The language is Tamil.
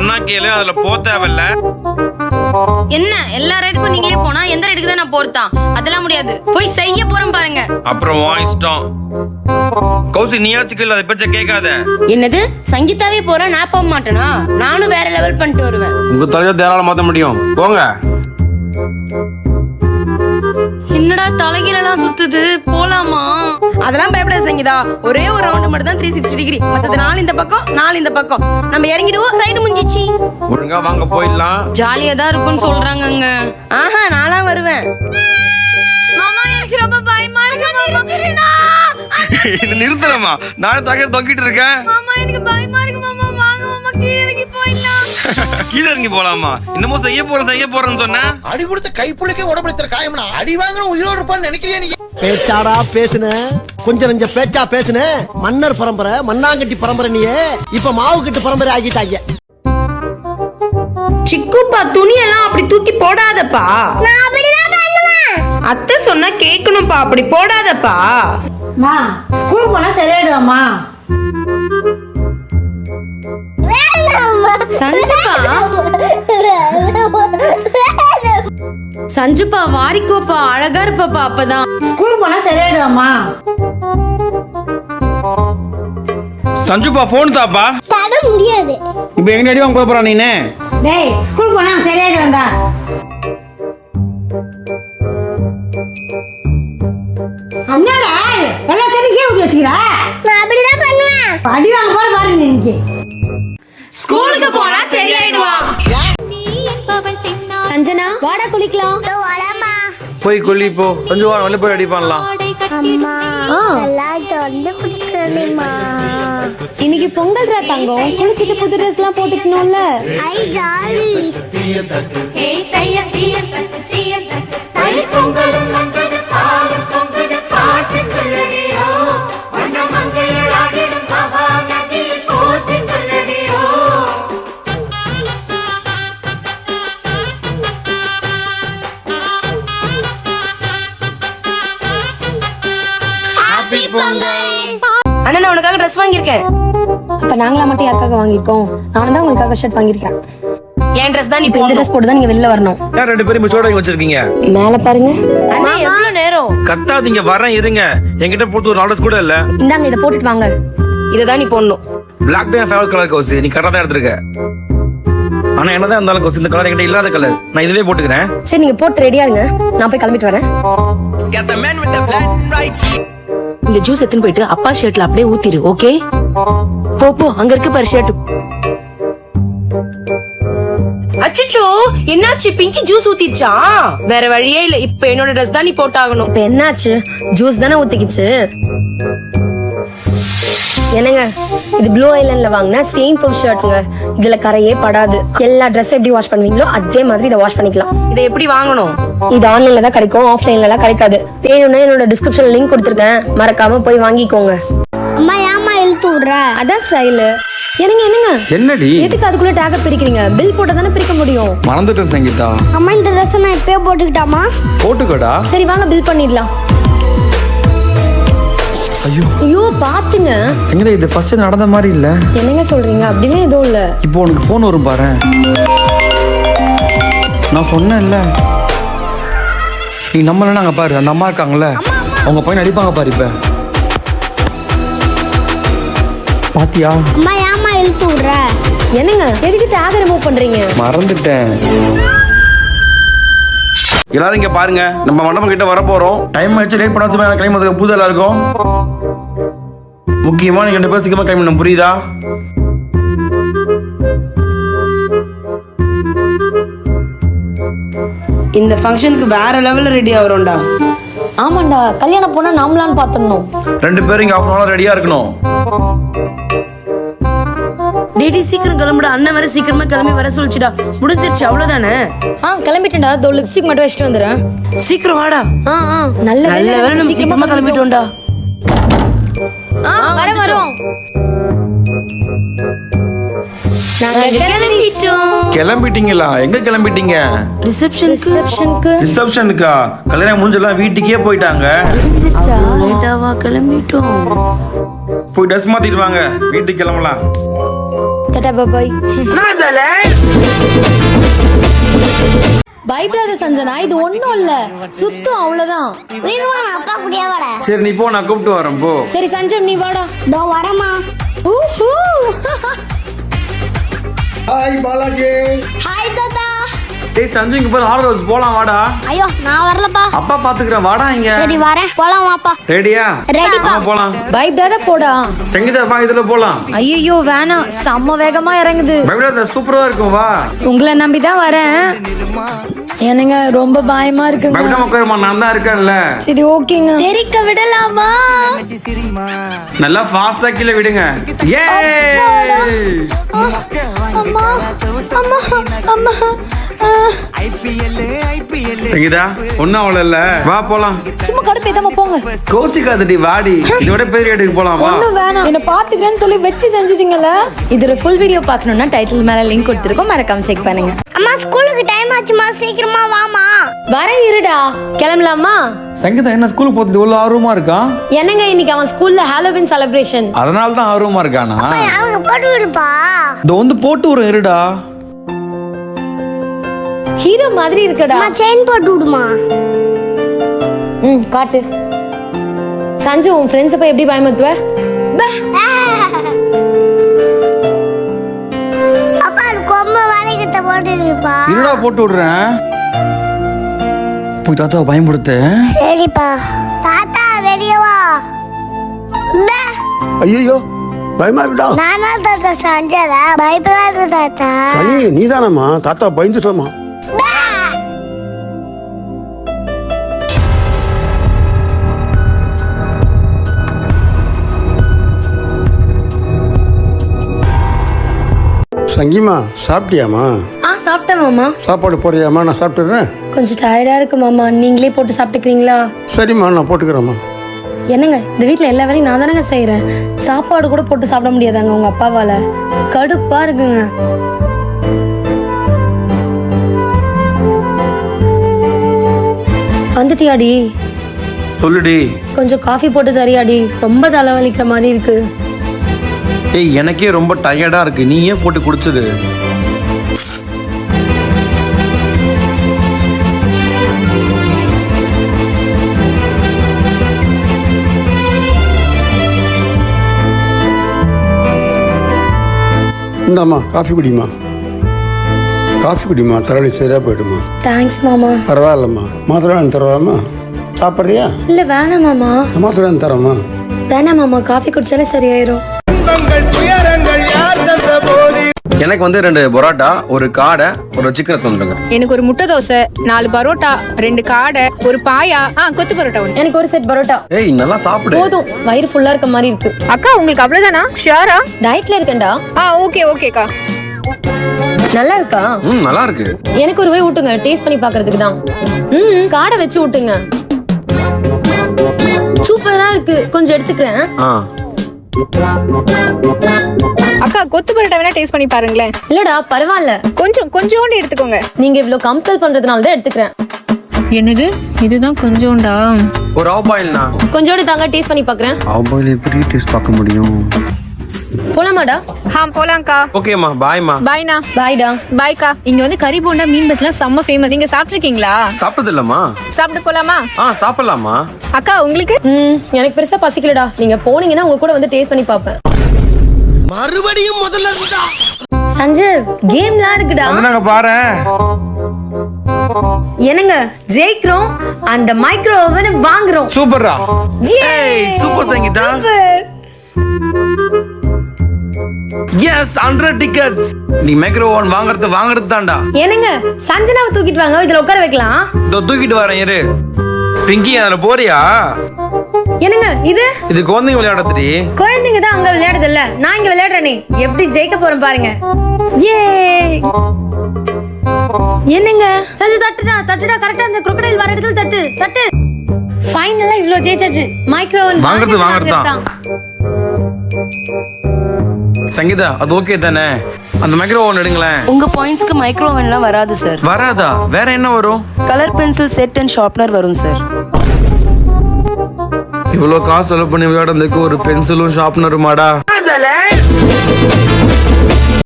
சொன்னா கேளு, அதுல போ தேவையில்ல. என்ன எல்லா ரைடுக்கும் நீங்களே போனா எந்த ரைடுக்கு தான் நான் போறதா? அதெல்லாம் முடியாது, போய் செய்ய போறேன் பாருங்க. அப்புறம் உன் இஷ்டம். கௌசி நீயாச்சும் கேளு, அதை பச்சை கேட்காத. என்னது சங்கீதாவே போற நான் போக மாட்டேனா? நானும் வேற லெவல் பண்ணிட்டு வருவேன். உங்க தலையை தேராள மாத்த முடியும், போங்க. என்னடா தலைகீழலாம் சுத்துது, போலாமா? அதெல்லாம் பயப்படாத சங்கீதா, ஒரே ஒரு ரவுண்ட் மட்டும் தான் 360 டிகிரி, மத்தது 4 இந்த பக்கம் 4 இந்த பக்கம். நம்ம இறங்கிடுவோம், ரைடு முடிஞ்சிச்சு. ஒழுங்கா வாங்க போயிடலாம். ஜாலியா தான் இருக்கும்னு சொல்றாங்கங்க. ஆஹா நான்லாம் வருவேன். மாமா எனக்கு ரொம்ப பயமா இருக்கு. இது நிறுத்தலாமா? நானும் தகை தொங்கிட்டு இருக்கேன். மாமா எனக்கு பயமா இருக்கு மாமா, வாங்க மாமா கீழ இறங்கி போயிடலாம். கீழே இறங்கி போலாமா? இன்னமும் செய்ய போறேன்னு சொன்னேன். அடி கொடுத்த கைப்புள்ளிக்கே உடம்புல காயம்னா அடி வாங்கின உயிரோடு இருப்பான்னு நினைக்கிறியா நீ? பேச்சாடா பேசுன, கொஞ்சம் நெஞ்ச பேச்சா பேசுன. மன்னர் பரம்பரை, மண்ணாங்கட்டி பரம்பரை, நீயே இப்ப மாவு கட்டு பரம்பரை ஆகிட்டாங்க. சிக்குப்பா துணி எல்லாம் அப்படி தூக்கி போடாதப்பா. அத்தை சொன்னா கேட்கணும்ப்பா, அப்படி போடாதப்பா. மா ஸ்கூல் போனா சரியாயிடுவாமா? சஞ்சுப்பா வாரிக்கோப்பா, அழகா இருப்பப்பா. அப்பதான் ஸ்கூல் போனா சரியாயிடுவாமா? சஞ்சுப்பா போன் தாப்பா. தர முடியாது. இப்ப எங்க அடி வாங்க போறா நீனே? டேய் ஸ்கூல் போனா சரியாயிடுவான்டா. அண்ணாடா எல்லா செடியும் கீழே ஊத்தி வச்சுக்கிறா. நான் அப்படிதான் பண்ணுவேன். அடி வாங்க போற பாரு நீ இன்னைக்கு. ஸ்கூலுக்கு போனா சரியாயிடுவா. சஞ்சனா வாடா குளிக்கலாம். வரமா. போய் கொல்லி போ. சஞ்சு வா, வெளில போய் அடி பண்ணலாம். அம்மா எல்லாம் தொண்டு குடிக்கணுமா? இன்னைக்கு பொங்கல் ரா தங்கம், குளிச்சிட்டு புது ட்ரெஸ் எல்லாம் போட்டுக்கணும்ல. ஐ ஜாலி. அண்ணா நான் உனக்காக ட்ரெஸ் வாங்கியிருக்கேன். அப்ப நாங்களா மட்டும் யாருக்காக வாங்கிருக்கோம்? நானும் தான் உங்களுக்காக ஷர்ட் வாங்கிருக்கேன். என் ட்ரெஸ் தான் நீ இந்த போடணும். ட்ரெஸ் போட்டு தான் நீங்க வெளில வரணும். ஏன் ரெண்டு பேரும் சோட வச்சிருக்கீங்க? மேல பாருங்க. அண்ணா எவ்வளவு நேரம்? கத்தாதீங்க, வரேன் இருங்க. என்கிட்ட போட்டு ஒரு ஆர்டர்ஸ் கூட இல்ல. இந்தாங்க இதை போட்டுட்டு வாங்க. இததான் நீ போடணும். பிளாக் தான் ஃபேவரட் கலர் கௌசி, நீ கரெக்டா தான் எடுத்துருக்க. ஆனா என்னதான் இருந்தாலும் கௌசி, இந்த கலர் என்கிட்ட இல்லாத கலர். நான் இதுலயே போட்டுக்கிறேன். சரி நீங்க போட்டு ரெடியா இருங்க, நான் போய் கிளம்பிட்டு வரேன். இந்த ஜூஸ் எடுத்துன்னு போயிட்டு அப்பா ஷர்ட்ல அப்படியே ஊத்திரு. ஓகே போ போ, அங்க இருக்கு பாரு ஷர்ட். அச்சச்சோ என்னாச்சு? பிங்கி ஜூஸ் ஊத்திருச்சா? வேற வழியே இல்ல, இப்ப என்னோட ட்ரெஸ் தான் நீ போட்டாகணும். இப்ப என்னாச்சு? ஜூஸ் தானே ஊத்திக்கிச்சு. என்னங்க இது ப்ளூ ஐலண்ட்ல வாங்கின ஸ்டெயின் ப்ரூஃப் ஷர்ட்டுங்க. இதுல கரையே படாது. எல்லா ட்ரெஸ் எப்படி வாஷ் பண்ணுவீங்களோ அதே மாதிரி இதை வாஷ் பண்ணிக்கலாம். இதை எப்படி வாங்கணும்? இது ஆன்லைன்ல தான் கிடைக்கும், ஆஃப்லைன்ல எல்லாம் கிடைக்காது. வேணும்னா என்னோட டிஸ்கிரிப்ஷன்ல லிங்க் கொடுத்துருக்கேன், மறக்காம போய் வாங்கிக்கோங்க. அம்மா ஏமா இழுத்து விடுற? அதான் ஸ்டைலு. என்னங்க என்னடி எதுக்கு அதுக்குள்ள டேக பிரிக்கிறீங்க? பில் போட்டா தானே பிரிக்க முடியும். மறந்துட்டேன் சங்கீதா. அம்மா இந்த ட்ரெஸ் நான் இப்பவே போட்டுக்கிட்டாமா? போட்டுக்கோடா. சரி வாங்க பில் பண்ணிடலாம். ஐயோ ஐயோ பாத்துங்க சங்கீதா, இது ஃபர்ஸ்ட் நடந்த மாதிரி இல்ல. என்னங்க சொல்றீங்க? அப்படிலாம் எதுவும் இல்ல. இப்போ உனக்கு போன் வரும் பாரு. நான் சொன்னேன்ல, நீ நம்மள அங்க பாரு, அந்த அம்மா இருக்காங்கல்ல, அவங்க பையன் அடிப்பாங்க பாரு. இப்ப பாத்தியா? அம்மா ஏமா இழுத்து விடுற? என்னங்க எதுக்கு டேக ரிமூவ் பண்றீங்க? மறந்துட்டேன். எல்லாரும் இங்க பாருங்க, நம்ம மண்டபம் கிட்ட வர போறோம். டைம் ஆயிடுச்சு, லேட் பண்ணாம கிளம்புறதுக்கு பூதலா இருக்கும். முக்கியமா நீங்க 2 பேரும் சீக்கிரமா கிளம்பணும், புரியுதா? இந்த ஃபங்க்ஷனுக்கு வேற லெவல்ல ரெடி ஆவறோம்டா. ஆமாண்டா, கல்யாணம் போனா நாமளான்னு பாத்துடணும். 2 பேரும் இங்க 1/2 hour ரெடியா இருக்கணும். டேடி சீக்கிரம் கிளம்புடா, அண்ணன் வேற சீக்கிரமா கிளம்பி வர சொல்லிச்சுடா. முடிஞ்சிருச்சு அவ்வளவுதானே? கிளம்பிட்டேன்டா. தோ லிப்ஸ்டிக் மட்டும் வச்சுட்டு வந்துடுறேன். சீக்கிரம் வாடா. நல்ல வேலை நம்ம சீக்கிரமா கிளம்பிட்டோம்டா. வரோம். கிளம்பிட்டீங்களா? எங்க கிளம்பிட்டீங்க? ரிசப்ஷனுக்கா? கல்யாணம் முடிஞ்செல்லாம் வீட்டுக்கே போயிட்டாங்க. லேட்டாவா கிளம்பிட்டோம். போய் ட்ரெஸ் மாத்திட்டு வாங்க, வீட்டுக்கு கிளம்பலாம். டாடா பாய். பயப்படாத சஞ்சனா, இது ஒண்ணும் இல்ல, சுத்தம் அவ்வளவுதான். அப்பா குடியா வாடா. சரி நீ போ, நான் கூப்பிட்டு வரேன் போ. சரி சஞ்சன் நீ வாடா. இதோ வரமா. ஊஹூ. ஹாய் பாலாஜி. ஹாய் தாத்தா. டேய் சஞ்சு, இங்க போய் ஆர்டர் ஹவுஸ் போலாம் வாடா. ஐயோ நான் வரலப்பா. அப்பா பாத்துக்கிறேன், வாடா இங்க. சரி வரேன், போலாம் வாப்பா. ரெடியா? ரெடிப்பா. போலாம். பயப்படாத போடா. சங்கீதா வா, இதுல போலாம். ஐயோ வேணாம், செம்ம வேகமா இறங்குது. பயப்படாத, சூப்பரா இருக்கும், வா. உங்களை நம்பிதான் வரேன். எனக்கு ரொம்ப பயமா இருக்குங்க. பயப்படாம உட்காருமா, நான் தான் இருக்கேன்ல. சரி ஓகேங்க. தெரிக்க விடலாமா? நல்லா ஃபாஸ்டா கீழே விடுங்க. ஏ அம்மா அம்மா அம்மா. சங்கீதா ஒன்னும் அவ்வளவு இல்ல, வா போலாம். சும்மா கடுப்பேதாம போங்க. கோச்சுக்காதடி, வாடி. இதோட பெரிய இடத்துக்கு போலாம், வா. ஒண்ணும் வேணாம், என்ன பாத்துக்கிறேன்னு சொல்லி வச்சு செஞ்சுட்டீங்கல்ல. இதோட ஃபுல் வீடியோ பார்க்கணும்னா டைட்டில் மேல லிங்க் கொடுத்துருக்கோம், மறக்காம செக் பண்ணுங்க. அம்மா ஸ்கூலுக்கு டைம் ஆச்சுமா, சீக்கிரமா வாமா. வரேன் இருடா. கிளம்பலாமா? சங்கீதா என்ன ஸ்கூலுக்கு போறது இவ்வளவு ஆர்வமா இருக்கான்? என்னங்க இன்னைக்கு அவன் ஸ்கூல்ல ஹாலோவின் செலிப்ரேஷன். அதனால தான் ஆர்வமா இருக்கானா? அவங்க போட்டு விடுப்பா. இதோ வந்து போட்டு விடுறேன், இருடா. ஹீரோ மாதிரி இருக்கடா. அம்மா செயின் போட்டு விடுமா. காட்டு. சஞ்சு உன் ஃப்ரெண்ட்ஸ் போய் எப்படி பயமுத்துவ? அப்பா அது கொம்பு வரைக்கிட்ட போட்டு விடுப்பா. இருடா, போட்டு விடுறேன். போய் தாத்தாவை பயன்படுத்து. சரிப்பா. தாத்தா வெளியே வா. ஐயோ பயமா இருக்கா? நானா தாத்தா சஞ்சல, பயப்படாத தாத்தா. கனி நீதானம்மா? தாத்தா பயந்துட்டோமா? சங்கிமா சாப்பிட்டியாமா? சாப்பிட்டேன் மாமா. சாப்பாடு போறியாமா? நான் சாப்பிட்டுறேன். கொஞ்சம் டயர்டா இருக்கு மாமா, நீங்களே போட்டு சாப்பிட்டுக்கிறீங்களா? சரிம்மா, நான் போட்டுக்கிறேம்மா. என்னங்க இந்த வீட்ல எல்லா வேலையும் நான் தானங்க செய்யறேன். சாப்பாடு கூட போட்டு சாப்பிட முடியாதாங்க உங்க அப்பாவால? கடுப்பா இருக்குங்க. வந்துட்டியாடி? சொல்லுடி. கொஞ்சம் காஃபி போட்டு தரியாடி, ரொம்ப தலைவலிக்கிற மாதிரி இருக்கு. ஏய் எனக்கே ரொம்ப டயர்டா இருக்கு, நீ ஏன் போட்டு குடிச்சது? இந்தாம்மா காஃபி குடிமா. காஃபி குடிமா, தலைவலி சரியா போயிடுமா. தேங்க்ஸ் மாமா. பரவாயில்லம்மா. மாத்திரை வாங்கி தரவாமா? சாப்பிட்றியா? இல்ல வேணாம் மாமா. மாத்திரை வாங்கி தரமா? வேணாம் மாமா, காஃபி குடிச்சாலே சரியாயிரும். எனக்கு வந்து 2 பரோட்டா, ஒரு காடை, ஒரு சிக்கன் தந்துருங்க. எனக்கு ஒரு முட்டை தோசை, 4 பரோட்டா, 2 காடை, ஒரு பாயா, கொத்து பரோட்டா ஒன்று. எனக்கு ஒரு செட் பரோட்டா. ஏய் நல்லா சாப்பிடு. போதும், வயிறு ஃபுல்லா இருக்க மாதிரி இருக்கு. அக்கா உங்களுக்கு அவ்வளவுதானா? ஷியரா? டயட்ல இருக்கேன்டா. ஓகேக்கா. நல்லா இருக்கா? நல்லா இருக்கு. எனக்கு ஒரு வே ஊட்டுங்க, டேஸ்ட் பண்ணி பாக்குறதுக்கு தான். காடை வச்சு ஊட்டுங்க. சூப்பரா இருக்கு, கொஞ்சம் எடுத்துக்கிறேன். அக்கா கொத்து பரோட்டா வேணா டேஸ்ட் பண்ணி பாருங்களேன். இல்லடா பரவாயில்ல, கொஞ்சோண்டு எடுத்துக்கோங்க. நீங்க இவ்வளவு கம்பல் பண்றதுனால தான் எடுத்துக்கிறேன். என்னது இதுதான் கொஞ்சோண்டா? ஒரு ஆஃப் பாயில்னா கொஞ்சோண்டு தாங்க, டேஸ்ட் பண்ணி பாக்குறேன். ஆஃப் பாயில் எப்படி டேஸ்ட் பார்க்க முடியும்? போலாமாடா? போலாம்க்கா. ஓகேம்மா, பாய்மா. பாய்னா. பாய்டா. பாய்க்கா. இங்க வந்து கறி போண்டா, மீன் பத்தலாம் செம்ம ஃபேமஸ். நீங்க சாப்பிட்டுருக்கீங்களா? சாப்பிட்டது இல்லம்மா. சாப்பிட்டு போலாமா? சாப்பிடலாமா. அக்கா உங்களுக்கு? எனக்கு பெருசா பசிக்கலடா, நீங்க போனீங்கன்னா உங்க கூட வந்து டேஸ்ட் பண்ணி பாப்பேன். மறுபடியும் முதல்ல இருந்தா சஞ்சு கேம்லாம் இருக்குடா. நாங்க பாரு. என்னங்க ஜெயிக்கிறோம், அந்த மைக்ரோ ஓவன் வாங்குறோம். சூப்பர்ரா. ஏய் சூப்பர் சங்கீதா. Yes 100 tickets. நீ மைக்ரோ ஓவன் வாங்குறது தான்டா. என்னங்க சஞ்சனாவை தூக்கிட்டு வாங்க, இதுல உட்கார வைக்கலாம். தூக்கிட்டு வரேன் இரு. பிங்கி அதுல போறியா? என்னங்க இது குழந்தைங்க விளையாடுறதுடி. குழந்தைங்க தான் அங்க விளையாடுது இல்ல, நான் இங்க விளையாடுறேனே. எப்படி ஜெயிக்க போறேன் பாருங்க. ஏ என்னங்க சஞ்சு தட்டுடா கரெக்டா அந்த crocodile வர இடத்துல தட்டு. ஃபைனலா இவ்ளோ ஜெயிச்சாச்சு. மைக்ரோ ஓவன் வாங்குறது. சங்கீதா அது ஓகே தானே? அந்த மைக்ரோ ஓவன் எடுங்களேன். உங்க பாயிண்ட்ஸ்க்கு மைக்ரோ ஓவன்லாம் வராது சார். வராதா? வேற என்ன வரும்? Colour pencil set and sharpener வரும் சார். இவ்வளவு காசு செலவு பண்ணி விளையாடுறதுக்கு ஒரு பென்சிலும் ஷார்ப்னருமாடா?